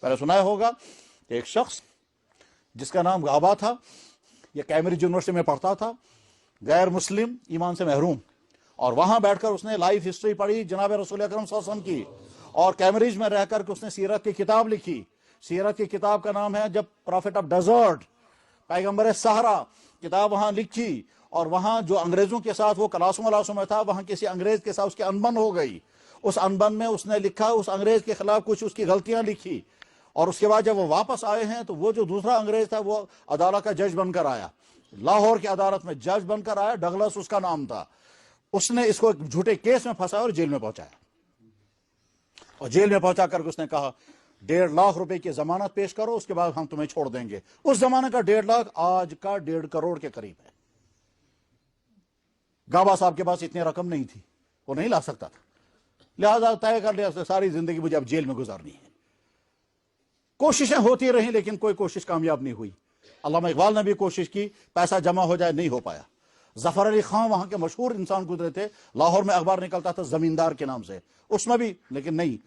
मैंने सुना होगा कि एक शख्स जिसका नाम गाबा था, ये कैम्ब्रिज यूनिवर्सिटी में पढ़ता था, गैर मुस्लिम, ईमान से महरूम, और वहां बैठकर उसने लाइफ हिस्ट्री पढ़ी जनाब रसूल अकरम सल्लल्लाहु अलैहि वसल्लम की, और कैम्ब्रिज में रहकर के उसने सीरत की किताब लिखी। सीरत की किताब का नाम है जब प्रॉफिट ऑफ डेजर्ट, पैगंबर सहरा, किताब वहां लिखी। और वहां जो अंग्रेजों के साथ वो क्लासों में था, वहां किसी अंग्रेज के साथ उसकी अनबन हो गई। उस अनबन में उसने लिखा, उस अंग्रेज के खिलाफ कुछ उसकी गलतियां लिखी, और उसके बाद जब वो वापस आए हैं तो वो जो दूसरा अंग्रेज था वो अदालत का जज बनकर आया, लाहौर की अदालत में जज बनकर आया, डगलस उसका नाम था। उसने इसको एक झूठे केस में फंसाया और जेल में पहुंचाया, और जेल में पहुंचा करके उसने कहा 1.5 लाख रुपए की जमानत पेश करो, उसके बाद हम तुम्हें छोड़ देंगे। उस जमाने का 1.5 लाख आज का 1.5 करोड़ के करीब है। गाबा साहब के पास इतनी रकम नहीं थी, वो नहीं ला सकता था, लिहाजा तय कर लिया सारी जिंदगी मुझे अब जेल में गुजारनी है। कोशिशें होती रही लेकिन कोई कोशिश कामयाब नहीं हुई। अल्लामा इकबाल ने भी कोशिश की, पैसा जमा हो जाए, नहीं हो पाया। जफर अली खान वहां के मशहूर इंसान गुजरे थे, लाहौर में अखबार निकलता था जमींदार के नाम से, उसमें भी, लेकिन नहीं।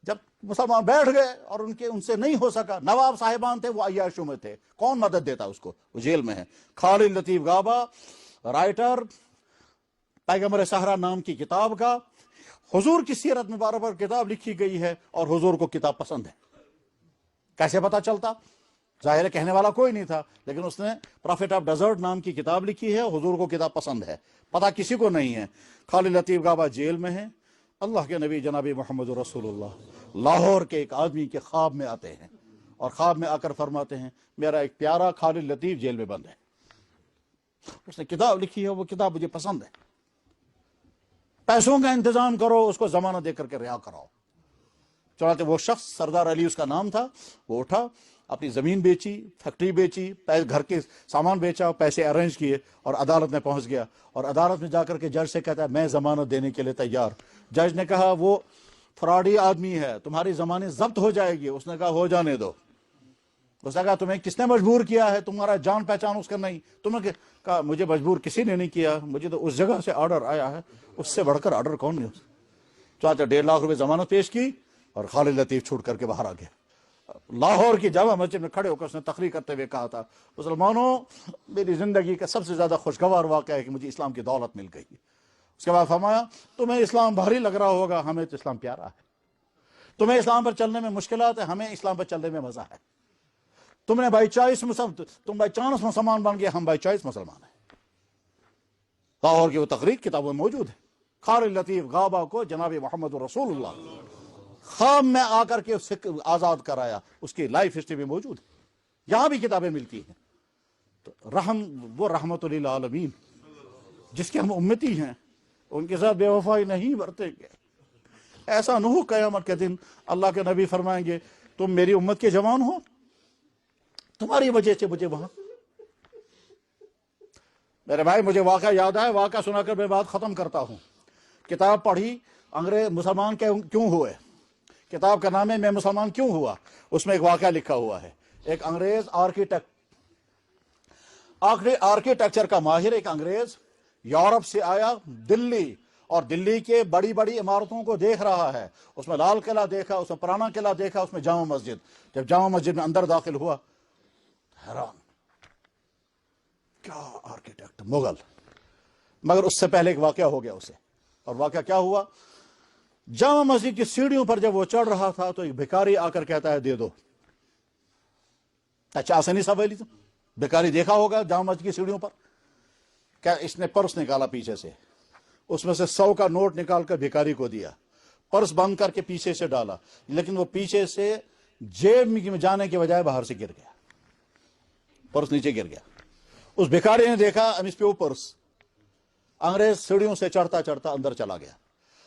जब मुसलमान बैठ गए और उनसे नहीं हो सका, नवाब साहिबान थे वो अय्याशों में थे, कौन मदद देता उसको, वो जेल में है। खालिद लतीफ गाबा राइटर, पैगंबर सहरा नाम की किताब का, हुजूर की सीरत में बार बार किताब लिखी गई है, और हुजूर को किताब पसंद है। कैसे पता चलता? जाहिर कहने वाला कोई नहीं था, लेकिन उसने प्रॉफिट ऑफ डेजर्ट नाम की किताब लिखी है, हुजूर को किताब पसंद है, पता किसी को नहीं है। खालिद लतीफ गाबा जेल में है। अल्लाह के नबी जनाबी मोहम्मद रसूलुल्लाह लाहौर के एक आदमी के ख्वाब में आते हैं, और ख्वाब में आकर फरमाते हैं मेरा एक प्यारा खालिद लतीफ जेल में बंद है, उसने किताब लिखी है, वो किताब मुझे पसंद है, पैसों का इंतजाम करो, उसको जमानत दे करके रिहा कराओ। चुनांचे वो शख्स, सरदार अली उसका नाम था, वो उठा, अपनी जमीन बेची, फैक्ट्री बेची, घर के सामान बेचा, पैसे अरेंज किए, और अदालत में पहुंच गया। और अदालत में जाकर के जज से कहता है मैं जमानत देने के लिए तैयार। जज ने कहा वो फ्रॉडी आदमी है, तुम्हारी जमानत जब्त हो जाएगी। उसने कहा हो जाने दो। उसने कहा तुम्हें किसने मजबूर किया है, तुम्हारा जान पहचान उसका नहीं। तुमने कहा मुझे मजबूर किसी ने नहीं किया, मुझे तो उस जगह से ऑर्डर आया है, उससे बढ़कर ऑर्डर कौन नहीं। चाचा 1.5 लाख रुपए जमानत पेश की, और खालिद लतीफ छूट करके बाहर आ गया। लाहौर की जामा मस्जिद में खड़े होकर उसने तकरीर करते हुए कहा था, मुसलमानों मेरी जिंदगी का सबसे ज्यादा खुशगवार वाक़या है कि मुझे इस्लाम की दौलत मिल गई। उसके बाद फरमाया तुम्हें इस्लाम भारी लग रहा होगा, हमें तो इस्लाम प्यारा है। तुम्हें इस्लाम पर चलने में मुश्किलात है, हमें इस्लाम पर चलने में मजा है। तुम बाई चांस मुसलमान बन गए, हम बाई चांस मुसलमान है। लाहौर की वो तकरीर किताबों में मौजूद है। खालिद लतीफ गाबा को जनाब मोहम्मद रसूलुल्लाह ख्वाब में आकर के उससे आजाद कराया, उसकी लाइफ हिस्ट्री भी मौजूद है, यहां भी किताबें मिलती हैं। तो वो रहमतुल लिल आलमीन जिसके हम उम्मती हैं, उनके साथ बेवफाई नहीं बरतेंगे। ऐसा न हो कयामत के दिन अल्लाह के नबी फरमाएंगे तुम मेरी उम्मत के जवान हो, तुम्हारी वजह से मुझे वहां। मेरे भाई मुझे वाक़या याद आया, वाक़या सुनाकर मैं बात खत्म करता हूं। किताब पढ़ी, अंग्रेज मुसलमान क्यों हुए, किताब का नाम है मैं मुसलमान क्यों हुआ। उसमें एक वाक़या लिखा हुआ है। एक अंग्रेज आर्किटेक्चर का माहिर, एक अंग्रेज यूरोप से आया दिल्ली, और दिल्ली के बड़ी बड़ी इमारतों को देख रहा है। उसमें लाल किला देखा, उसमें पुराना किला देखा, उसमें जामा मस्जिद। जब जामा मस्जिद में अंदर दाखिल हुआ, हैरान, क्या आर्किटेक्ट, मुगल। मगर उससे पहले एक वाक़या हो गया उसे। और वाक़या क्या हुआ, जामा मस्जिद की सीढ़ियों पर जब वो चढ़ रहा था तो एक भिखारी आकर कहता है दे दो। अच्छा आसानी सवाली, तो भिखारी देखा होगा जामा मस्जिद की सीढ़ियों पर। क्या इसने पर्स निकाला पीछे से, उसमें से 100 का नोट निकालकर भिखारी को दिया, पर्स बंद करके पीछे से डाला, लेकिन वो पीछे से जेब में जाने के बजाय बाहर से गिर गया, पर्स नीचे गिर गया। उस भिखारी ने देखा अब इस पे वो पर्स। अंग्रेज सीढ़ियों से चढ़ता चढ़ता अंदर चला गया।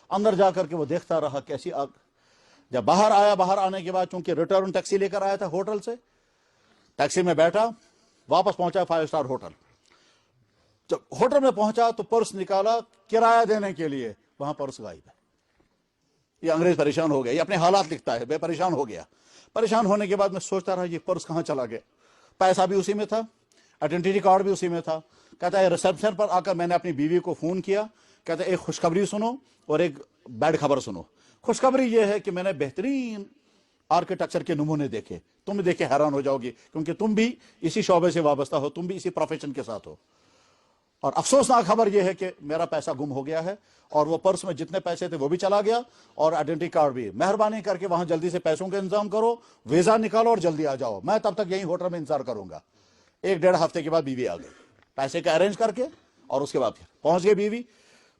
अंदर जाकर के वो देखता रहा कैसी आग। जब बाहर आया, बाहर आने के बाद चूंकि रिटर्न टैक्सी लेकर आया था होटल से, टैक्सी में बैठा, वापस पहुंचा 5 स्टार होटल। जब होटल में पहुंचा तो पर्स निकाला किराया देने के लिए, वहां पर्स गायब है। ये अंग्रेज परेशान हो गया, ये अपने हालात लिखता है, परेशान हो गया। परेशान होने के बाद मैं सोचता रहा ये पर्स कहां चला गया। पैसा भी उसी में था, आइडेंटिटी कार्ड भी उसी में था। कहता है रिसेप्शन पर आकर मैंने अपनी बीवी को फोन किया, कहते एक खुशखबरी सुनो और एक बैड खबर सुनो। खुशखबरी यह है कि मैंने बेहतरीन आर्किटेक्चर के नमूने देखे, तुम देखे हैरान हो जाओगे, क्योंकि तुम भी इसी शोबे से वाबस्ता हो, तुम भी इसी प्रोफेशन के साथ हो। और अफसोसनाक खबर यह है कि मेरा पैसा गुम हो गया है, और वो पर्स में जितने पैसे थे वो भी चला गया, और आइडेंटिटी कार्ड भी। मेहरबानी करके वहां जल्दी से पैसों का इंतजाम करो, वीजा निकालो और जल्दी आ जाओ। मैं तब तक यहीं होटल में इंतजार करूंगा। 1-1.5 हफ्ते के बाद बीवी आ गई, पैसे का अरेंज करके, और उसके बाद फिर पहुंच गई बीवी।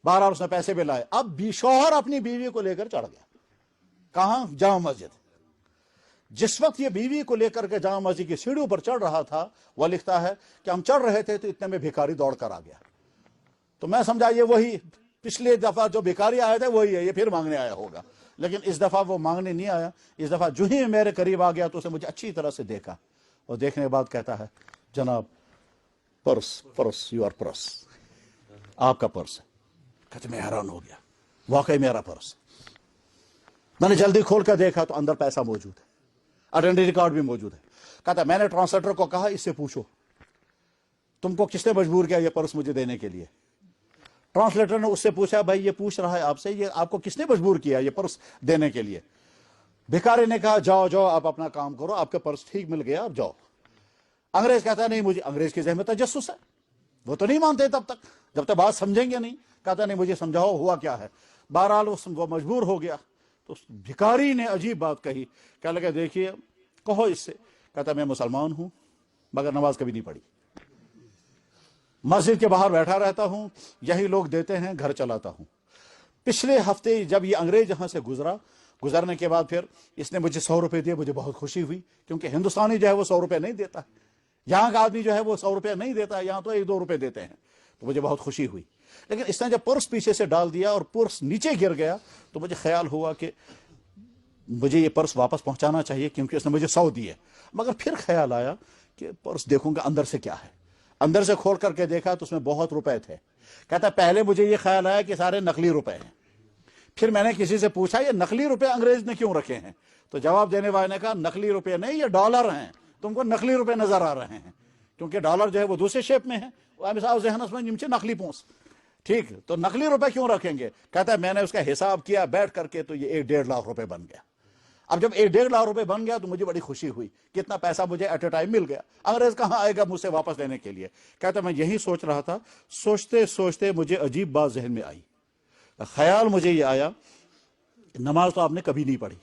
बहरहाल उसने पैसे भी लाए। अब भी शौहर अपनी बीवी को लेकर चढ़ गया, कहां? जामा मस्जिद। जिस वक्त ये बीवी को लेकर के जामा मस्जिद की सीढ़ियों पर चढ़ रहा था, वह लिखता है कि हम चढ़ रहे थे तो इतने में भिखारी दौड़ कर आ गया। तो मैं समझा ये वही पिछले दफा जो भिखारी आए थे वही है, ये फिर मांगने आया होगा। लेकिन इस दफा वो मांगने नहीं आया। इस दफा जो ही मेरे करीब आ गया तो उसने मुझे अच्छी तरह से देखा, और देखने के बाद कहता है, जनाब पर्स, पर्स, योर पर्स, आपका पर्स है। कहते मैं हैरान हो गया, वाकई मेरा पर्स। मैंने जल्दी खोल कर देखा तो अंदर पैसा मौजूद है, आइडेंटिटी कार्ड भी मौजूद है। कहता मैंने ट्रांसलेटर को कहा इससे पूछो तुमको किसने मजबूर किया ये पर्स मुझे देने के लिए। ट्रांसलेटर ने उससे पूछा, भाई ये पूछ रहा है आपसे, ये आपको किसने मजबूर किया ये पर्स देने के लिए। भिखारी ने कहा जाओ जाओ आप अपना काम करो, आपका पर्स ठीक मिल गया, आप जाओ। अंग्रेज कहता नहीं, मुझे अंग्रेज की ज़हमत तजस्सुस है, वो तो नहीं मानते तब तक, जब तक बात समझेंगे नहीं। कहता नहीं मुझे समझाओ हुआ क्या है। बहरहाल वो मजबूर हो गया। तो भिखारी ने अजीब बात कही, क्या लगा देखिए कहो इससे। कहता मैं मुसलमान हूं मगर नमाज कभी नहीं पढ़ी, मस्जिद के बाहर बैठा रहता हूं, यही लोग देते हैं, घर चलाता हूं। पिछले हफ्ते जब ये अंग्रेज यहां से गुजरने के बाद फिर इसने मुझे 100 रुपए दिए, मुझे बहुत खुशी हुई, क्योंकि हिंदुस्तानी जो है वो 100 रुपए नहीं देता, यहाँ का आदमी जो है वो 100 रुपए नहीं देता, यहाँ तो 1-2 रुपए देते हैं। तो मुझे बहुत खुशी हुई। लेकिन इसने जब पर्स पीछे से डाल दिया और पर्स नीचे गिर गया तो मुझे ख्याल हुआ कि मुझे ये पर्स वापस पहुंचाना चाहिए, क्योंकि उसने मुझे 100 दिए। मगर फिर ख्याल आया कि पर्स देखूंगा अंदर से क्या है। अंदर से खोल करके देखा तो उसमें बहुत रुपए थे। कहता पहले मुझे ये ख्याल आया कि सारे नकली रुपए हैं, फिर मैंने किसी से पूछा ये नकली रुपए अंग्रेज ने क्यों रखे हैं। तो जवाब देने वाले ने कहा नकली रुपए नहीं, ये डॉलर हैं, तुमको नकली रुपए नजर आ रहे हैं, क्योंकि डॉलर जो है वो दूसरे शेप में है। नकली पोंस, ठीक, तो नकली रुपए क्यों रखेंगे। कहता है मैंने उसका हिसाब किया बैठ करके तो ये 1-1.5 लाख रुपए बन गया। अब जब 1-1.5 लाख रुपए बन गया तो मुझे बड़ी खुशी हुई, कितना पैसा मुझे एट ए टाइम मिल गया। अंग्रेज कहाँ आएगा मुझसे वापस लेने के लिए। कहता मैं यही सोच रहा था, सोचते सोचते मुझे अजीब बात जहन में आई। ख्याल मुझे ये आया, नमाज तो आपने कभी नहीं पढ़ी,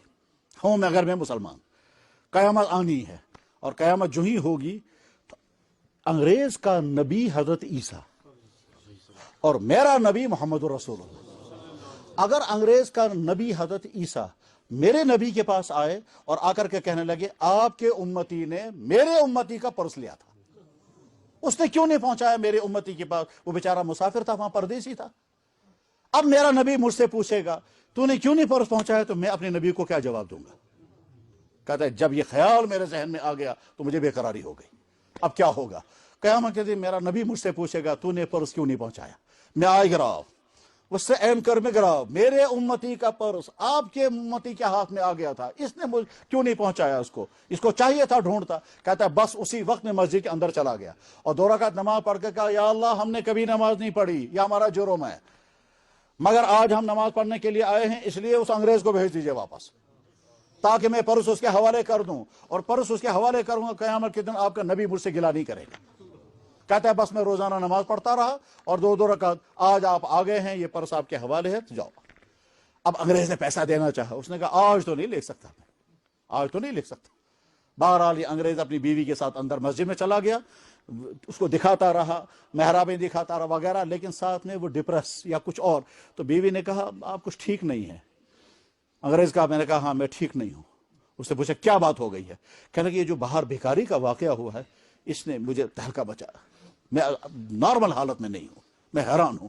हूं मैं, अगर मैं मुसलमान, कयामत आनी है, और कयामत जो ही होगी तो अंग्रेज का नबी हजरत ईसा और मेरा नबी मोहम्मद रसूलुल्लाह, अगर अंग्रेज का नबी हजरत ईसा मेरे नबी के पास आए और आकर के कहने लगे आपके उम्मती ने मेरे उम्मती का पर्स लिया था, उसने क्यों नहीं पहुंचाया मेरे उम्मती के पास, वो बेचारा मुसाफिर था, वहां परदेसी था। अब मेरा नबी मुझसे पूछेगा तूने क्यों नहीं पर्स पहुंचाया, तो मैं अपने नबी को क्या जवाब दूंगा। कहता है जब ये ख्याल मेरे जहन में आ गया तो मुझे बेकरारी हो गई, अब क्या होगा। क़यामत के दिन मेरा नबी मुझसे पूछेगा तूने पर्स क्यों नहीं पहुंचाया, मैं आए गिराओ उससे एंकर में गिराओ, मेरे उम्मती का पर्स आपके उम्मती के हाथ में आ गया था, इसने मुझे क्यों नहीं पहुंचाया, इसको चाहिए था ढूंढता। कहता है बस उसी वक्त में मस्जिद के अंदर चला गया और 2 रकात नमाज पढ़ के कहा या अल्लाह हमने कभी नमाज नहीं पढ़ी, यह हमारा जुर्म है, मगर आज हम नमाज पढ़ने के लिए आए हैं, इसलिए उस अंग्रेज को भेज दीजिए वापस, ताकि मैं पर्स उसके हवाले कर दूं, और पर्स उसके हवाले करूंगा, क़यामत के दिन आपका नबी मुझसे गिला नहीं करेगा। कहता है बस मैं रोजाना नमाज पढ़ता रहा और 2-2 रकात, आज आप आ गए हैं, ये पर्स आपके हवाले है, तो जाओ। अब अंग्रेज ने पैसा देना चाहा, उसने कहा आज तो नहीं ले सकता, आज तो नहीं ले सकता। बहरहाल ये अंग्रेज अपनी बीवी के साथ अंदर मस्जिद में चला गया, उसको दिखाता रहा, मेहराबें दिखाता रहा वगैरह, लेकिन साथ में वो डिप्रेस या कुछ और। तो बीवी ने कहा आप कुछ ठीक नहीं है। अंग्रेज का, मैंने कहा हाँ मैं ठीक नहीं हूं। उससे पूछा क्या बात हो गई है। कहने कि ये जो बाहर भिखारी का वाकया हुआ है इसने मुझे तहलका बचा, मैं नॉर्मल हालत में नहीं हूं, मैं हैरान हूं।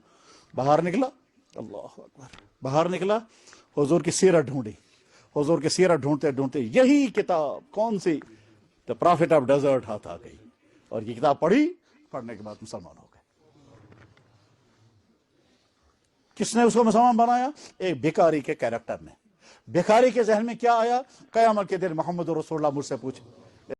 बाहर निकला, अल्लाह अकबर, बाहर निकला, हुजूर की सीरत ढूंढी, हुजूर की सीरत ढूंढते ढूंढते यही किताब, कौन सी, द प्रॉफिट ऑफ डेजर्ट हाथ आ गई, और ये किताब पढ़ी, पढ़ने के बाद मुसलमान हो गए। किसने उसको मुसलमान बनाया, एक भिखारी के कैरेक्टर ने। भिखारी के जहन में क्या आया, क़यामत के दिन मोहम्मद रसूलुल्लाह मुझसे पूछे